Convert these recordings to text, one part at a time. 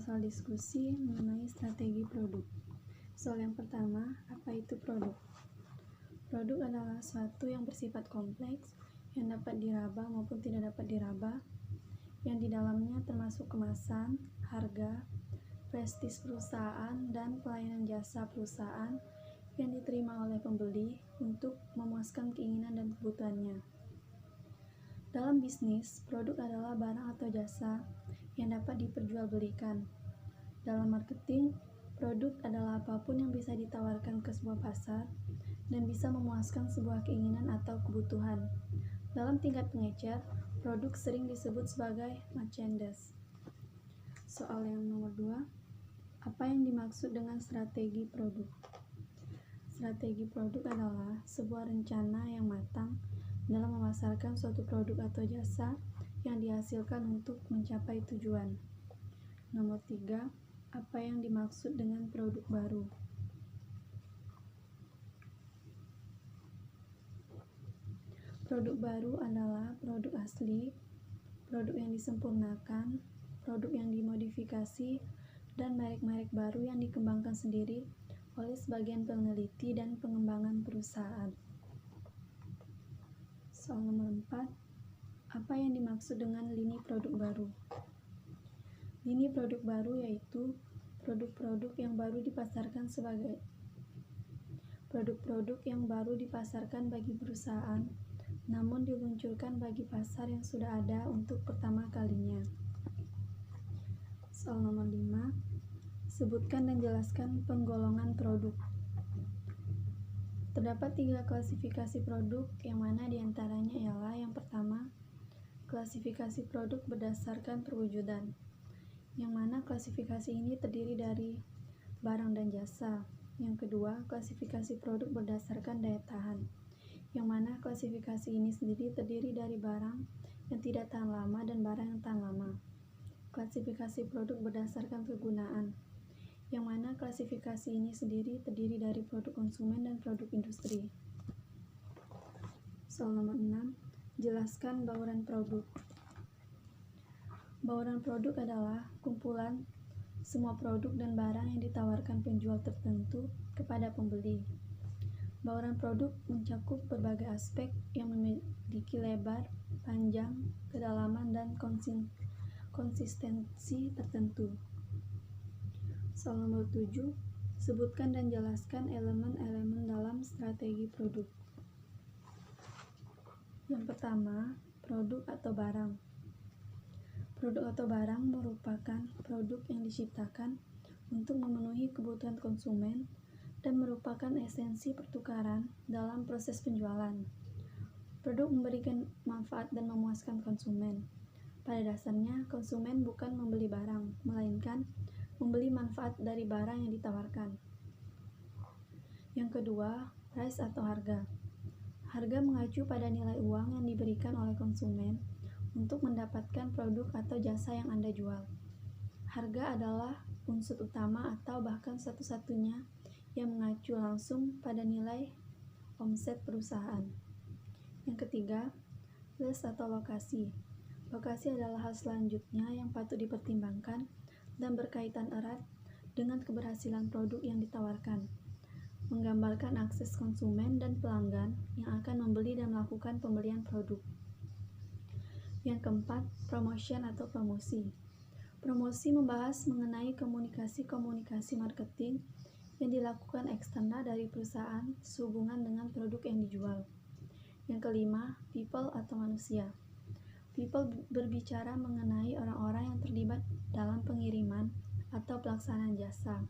soal diskusi mengenai strategi produk. Soal yang pertama, apa itu produk? Produk adalah suatu yang bersifat kompleks, yang dapat diraba maupun tidak dapat diraba, yang di dalamnya termasuk kemasan, harga, prestis perusahaan, dan pelayanan jasa perusahaan yang diterima oleh pembeli untuk memuaskan keinginan dan kebutuhannya. Dalam bisnis, produk adalah barang atau jasa yang dapat diperjualbelikan. Dalam marketing, produk adalah apapun yang bisa ditawarkan ke sebuah pasar dan bisa memuaskan sebuah keinginan atau kebutuhan. Dalam tingkat pengecer, produk sering disebut sebagai merchandise. Soal yang nomor 2, apa yang dimaksud dengan strategi produk? Strategi produk adalah sebuah rencana yang matang dalam memasarkan suatu produk atau jasa yang dihasilkan untuk mencapai tujuan. Nomor 3, apa yang dimaksud dengan produk baru? Produk baru adalah produk asli, produk yang disempurnakan, produk yang dimodifikasi, dan merek-merek baru yang dikembangkan sendiri oleh sebagian peneliti dan pengembangan perusahaan. Soal nomor 4, apa yang dimaksud dengan lini produk baru? Lini produk baru yaitu produk-produk yang baru dipasarkan bagi perusahaan, namun diluncurkan bagi pasar yang sudah ada untuk pertama kalinya. Soal nomor 5, sebutkan dan jelaskan penggolongan produk. Terdapat 3 klasifikasi produk, yang mana diantaranya ialah yang pertama, klasifikasi produk berdasarkan perwujudan, yang mana klasifikasi ini terdiri dari barang dan jasa. Yang kedua, klasifikasi produk berdasarkan daya tahan, yang mana klasifikasi ini sendiri terdiri dari barang yang tidak tahan lama dan barang yang tahan lama. Klasifikasi produk berdasarkan kegunaan, yang mana klasifikasi ini sendiri terdiri dari produk konsumen dan produk industri. Soal nomor 6, jelaskan bauran produk. Bauran produk adalah kumpulan semua produk dan barang yang ditawarkan penjual tertentu kepada pembeli. Bauran produk mencakup berbagai aspek yang memiliki lebar, panjang, kedalaman, dan konsistensi tertentu. Soal nomor 7, sebutkan dan jelaskan elemen-elemen dalam strategi produk. Yang pertama, produk atau barang. Produk atau barang merupakan produk yang diciptakan untuk memenuhi kebutuhan konsumen dan merupakan esensi pertukaran dalam proses penjualan. Produk memberikan manfaat dan memuaskan konsumen. Pada dasarnya, konsumen bukan membeli barang, melainkan membeli manfaat dari barang yang ditawarkan. Yang kedua, price atau harga. Harga mengacu pada nilai uang yang diberikan oleh konsumen untuk mendapatkan produk atau jasa yang Anda jual. Harga adalah unsur utama atau bahkan satu-satunya yang mengacu langsung pada nilai omset perusahaan. Yang ketiga, place atau lokasi. Lokasi adalah hal selanjutnya yang patut dipertimbangkan dan berkaitan erat dengan keberhasilan produk yang ditawarkan, menggambarkan akses konsumen dan pelanggan yang akan membeli dan melakukan pembelian produk. Yang keempat, promotion atau promosi. Promosi membahas mengenai komunikasi marketing yang dilakukan eksternal dari perusahaan sehubungan dengan produk yang dijual. Yang kelima, people atau manusia. People berbicara mengenai orang-orang yang terlibat dalam pengiriman atau pelaksanaan jasa,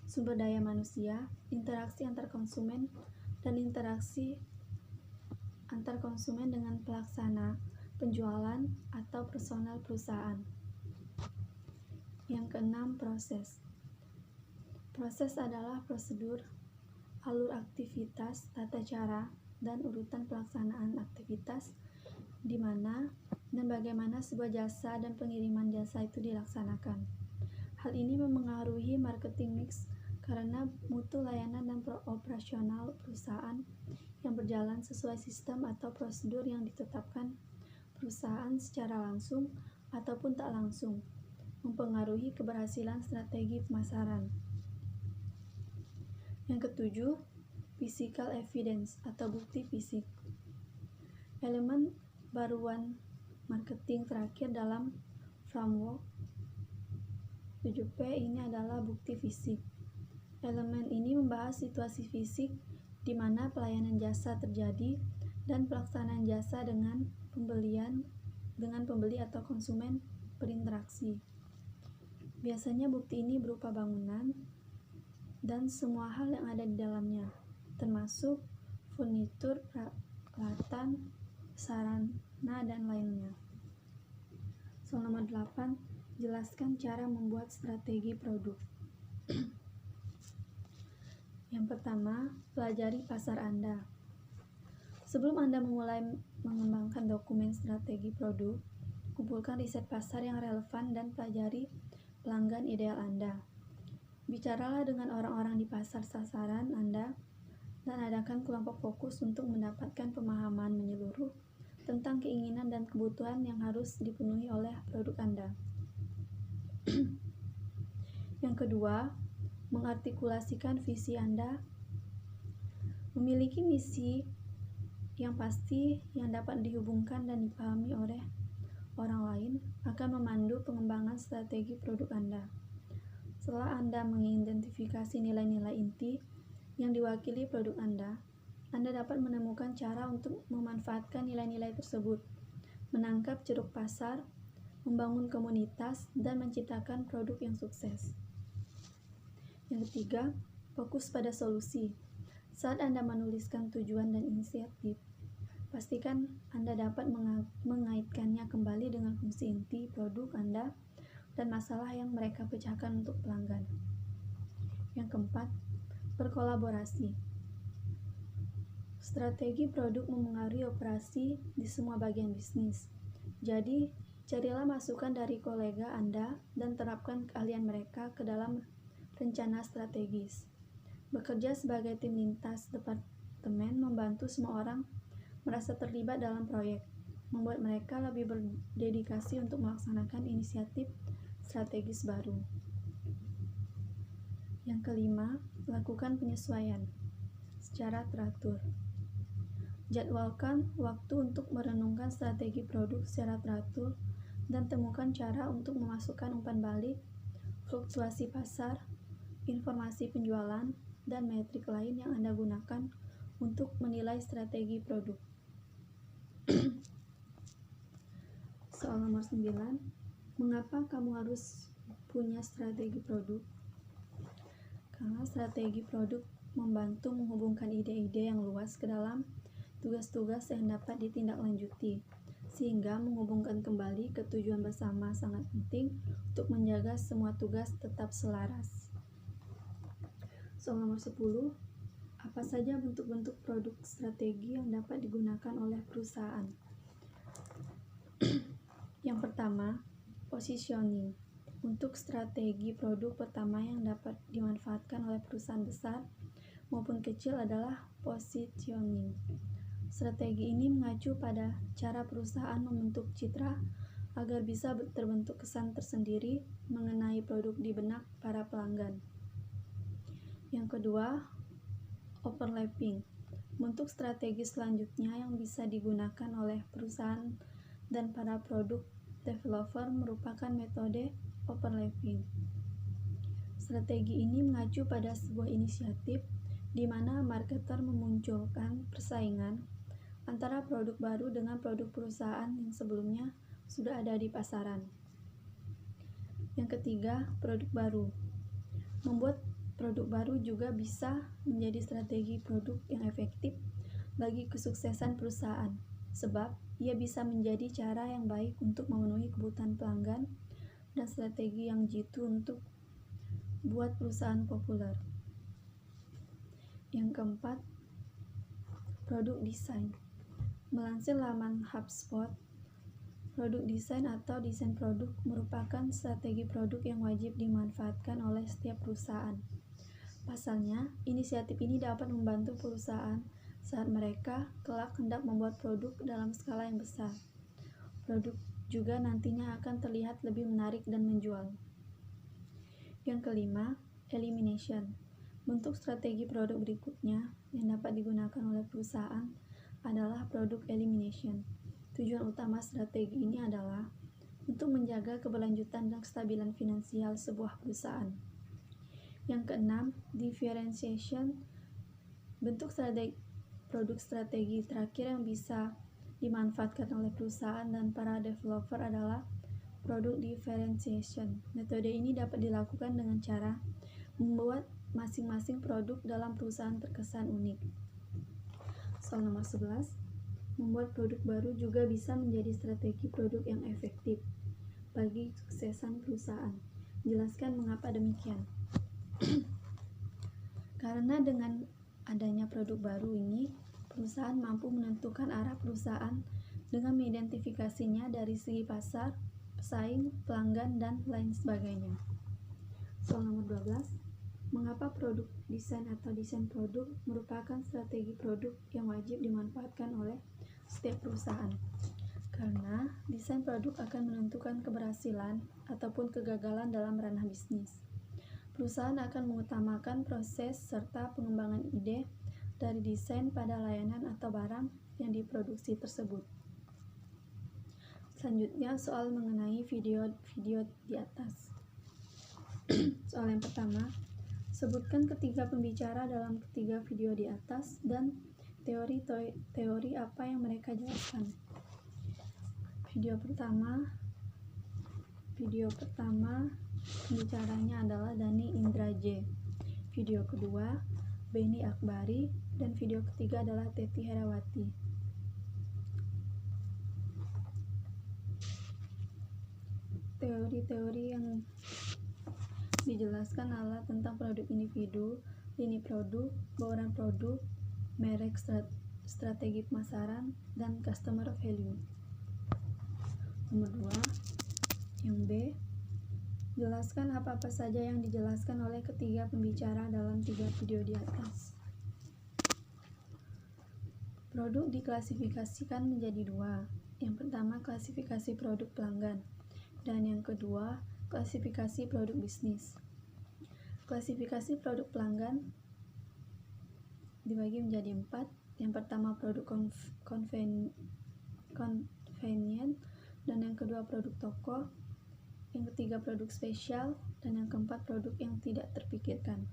sumber daya manusia, interaksi antar konsumen, dan interaksi antar konsumen dengan pelaksana, penjualan, atau personal perusahaan. Yang keenam, proses. Proses adalah prosedur, alur aktivitas, tata cara, dan urutan pelaksanaan aktivitas di mana dan bagaimana sebuah jasa dan pengiriman jasa itu dilaksanakan. Hal ini memengaruhi marketing mix karena mutu layanan dan operasional perusahaan yang berjalan sesuai sistem atau prosedur yang ditetapkan perusahaan secara langsung ataupun tak langsung. mempengaruhi keberhasilan strategi pemasaran. Yang ketujuh, physical evidence atau bukti fisik. Elemen baruan marketing terakhir dalam framework 7P ini adalah bukti fisik. Elemen ini membahas situasi fisik di mana pelayanan jasa terjadi dan pelaksanaan jasa dengan pembeli atau konsumen berinteraksi. Biasanya bukti ini berupa bangunan dan semua hal yang ada di dalamnya, termasuk furnitur, peralatan, sarana, dan lainnya. Soal nomor 8, jelaskan cara membuat strategi produk. Yang pertama, pelajari pasar Anda. Sebelum Anda memulai mengembangkan dokumen strategi produk, kumpulkan riset pasar yang relevan dan pelajari pelanggan ideal Anda. Bicaralah dengan orang-orang di pasar sasaran Anda dan adakan kelompok fokus untuk mendapatkan pemahaman menyeluruh tentang keinginan dan kebutuhan yang harus dipenuhi oleh produk Anda. Yang kedua, mengartikulasikan visi Anda. Memiliki misi yang pasti yang dapat dihubungkan dan dipahami oleh orang lain akan memandu pengembangan strategi produk Anda. Setelah Anda mengidentifikasi nilai-nilai inti yang diwakili produk Anda dapat menemukan cara untuk memanfaatkan nilai-nilai tersebut, menangkap ceruk pasar, membangun komunitas, dan menciptakan produk yang sukses. Yang ketiga, fokus pada solusi. Saat Anda menuliskan tujuan dan inisiatif, pastikan Anda dapat mengaitkannya kembali dengan fungsi inti produk Anda dan masalah yang mereka pecahkan untuk pelanggan. Yang keempat, berkolaborasi. Strategi produk memengaruhi operasi di semua bagian bisnis. Jadi, carilah masukan dari kolega Anda dan terapkan keahlian mereka ke dalam rencana strategis. Bekerja sebagai tim lintas departemen membantu semua orang merasa terlibat dalam proyek, membuat mereka lebih berdedikasi untuk melaksanakan inisiatif strategis baru. Yang kelima, lakukan penyesuaian secara teratur. Jadwalkan waktu untuk merenungkan strategi produk secara teratur dan temukan cara untuk memasukkan umpan balik, fluktuasi pasar, informasi penjualan, dan metrik lain yang Anda gunakan untuk menilai strategi produk. Soal nomor 9, mengapa kamu harus punya strategi produk? Karena strategi produk membantu menghubungkan ide-ide yang luas ke dalam tugas-tugas yang dapat ditindaklanjuti, sehingga menghubungkan kembali ke tujuan bersama sangat penting untuk menjaga semua tugas tetap selaras. Soal nomor 10, apa saja bentuk-bentuk produk strategi yang dapat digunakan oleh perusahaan? Yang pertama, positioning. Untuk strategi produk pertama yang dapat dimanfaatkan oleh perusahaan besar maupun kecil adalah positioning. Strategi ini mengacu pada cara perusahaan membentuk citra agar bisa terbentuk kesan tersendiri mengenai produk di benak para pelanggan. Yang kedua, overlapping. Bentuk strategi selanjutnya yang bisa digunakan oleh perusahaan dan para produk developer merupakan metode overlapping. Strategi ini mengacu pada sebuah inisiatif di mana marketer memunculkan persaingan antara produk baru dengan produk perusahaan yang sebelumnya sudah ada di pasaran. Yang ketiga, produk baru. Membuat produk baru juga bisa menjadi strategi produk yang efektif bagi kesuksesan perusahaan, sebab ia bisa menjadi cara yang baik untuk memenuhi kebutuhan pelanggan dan strategi yang jitu untuk buat perusahaan populer. Yang keempat, produk desain. Melansir laman HubSpot, produk desain atau desain produk merupakan strategi produk yang wajib dimanfaatkan oleh setiap perusahaan. Pasalnya, inisiatif ini dapat membantu perusahaan saat mereka kelak hendak membuat produk dalam skala yang besar. Produk juga nantinya akan terlihat lebih menarik dan menjual. Yang kelima, elimination. Bentuk strategi produk berikutnya yang dapat digunakan oleh perusahaan adalah produk elimination. Tujuan utama strategi ini adalah untuk menjaga keberlanjutan dan kestabilan finansial sebuah perusahaan. Yang keenam, differentiation. Bentuk produk strategi terakhir yang bisa dimanfaatkan oleh perusahaan dan para developer adalah produk differentiation. Metode ini dapat dilakukan dengan cara membuat masing-masing produk dalam perusahaan terkesan unik. Soal nomor 11, membuat produk baru juga bisa menjadi strategi produk yang efektif bagi kesuksesan perusahaan. Jelaskan mengapa demikian. Karena dengan adanya produk baru ini, perusahaan mampu menentukan arah perusahaan dengan mengidentifikasinya dari segi pasar, pesaing, pelanggan, dan lain sebagainya. Soal nomor 12, mengapa produk desain atau desain produk merupakan strategi produk yang wajib dimanfaatkan oleh setiap perusahaan? Karena desain produk akan menentukan keberhasilan ataupun kegagalan dalam ranah bisnis. Perusahaan akan mengutamakan proses serta pengembangan ide dari desain pada layanan atau barang yang diproduksi tersebut. Selanjutnya, soal mengenai video di atas. Soal yang pertama, sebutkan ketiga pembicara dalam ketiga video di atas dan teori apa yang mereka jelaskan. Video pertama pembicaranya adalah Dhani Indra J. Video kedua Beni Akbari, dan video ketiga adalah Teti Herawati. Teori-teori yang dijelaskan adalah tentang produk individu, lini produk, bauran produk, merek, strategi pemasaran, dan customer value. Nomor 2, yang B, jelaskan apa-apa saja yang dijelaskan oleh ketiga pembicara dalam 3 video di atas. Produk diklasifikasikan menjadi 2. Yang pertama, klasifikasi produk pelanggan, dan yang kedua, klasifikasi produk bisnis. Klasifikasi produk pelanggan dibagi menjadi 4. Yang pertama, produk convenient, dan yang kedua, produk toko, yang ketiga, produk spesial, dan yang keempat, produk yang tidak terpikirkan.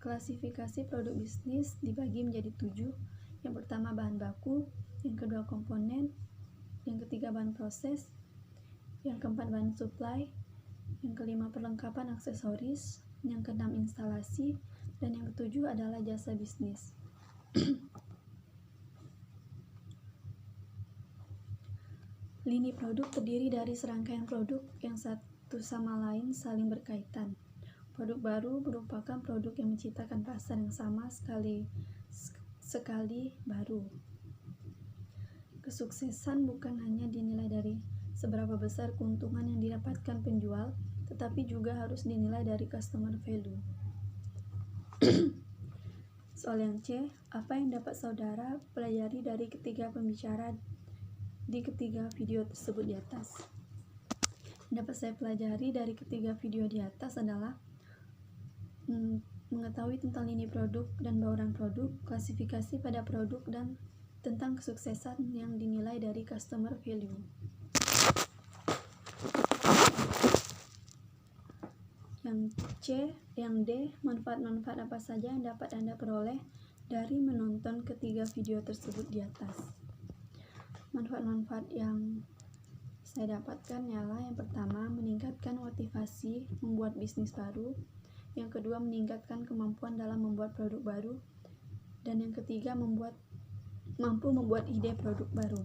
Klasifikasi produk bisnis dibagi menjadi 7. Yang pertama, bahan baku, yang kedua, komponen, yang ketiga, bahan proses, yang keempat, bahan supply, yang kelima, perlengkapan aksesoris, yang keenam, instalasi, dan yang ketujuh adalah jasa bisnis. Lini produk terdiri dari serangkaian produk yang satu sama lain saling berkaitan. Produk baru merupakan produk yang menciptakan pasar yang sama sekali baru. Kesuksesan bukan hanya dinilai dari seberapa besar keuntungan yang didapatkan penjual, tetapi juga harus dinilai dari customer value. Soal yang C, apa yang dapat saudara pelajari dari ketiga pembicara di ketiga video tersebut di atas? Dapat saya pelajari dari ketiga video di atas adalah mengetahui tentang lini produk dan bauran produk, klasifikasi pada produk, dan tentang kesuksesan yang dinilai dari customer value. Yang C, yang D, manfaat-manfaat apa saja yang dapat Anda peroleh dari menonton ketiga video tersebut di atas? Manfaat-manfaat yang saya dapatkan ialah yang pertama, meningkatkan motivasi membuat bisnis baru, yang kedua, meningkatkan kemampuan dalam membuat produk baru, dan yang ketiga, mampu membuat ide produk baru.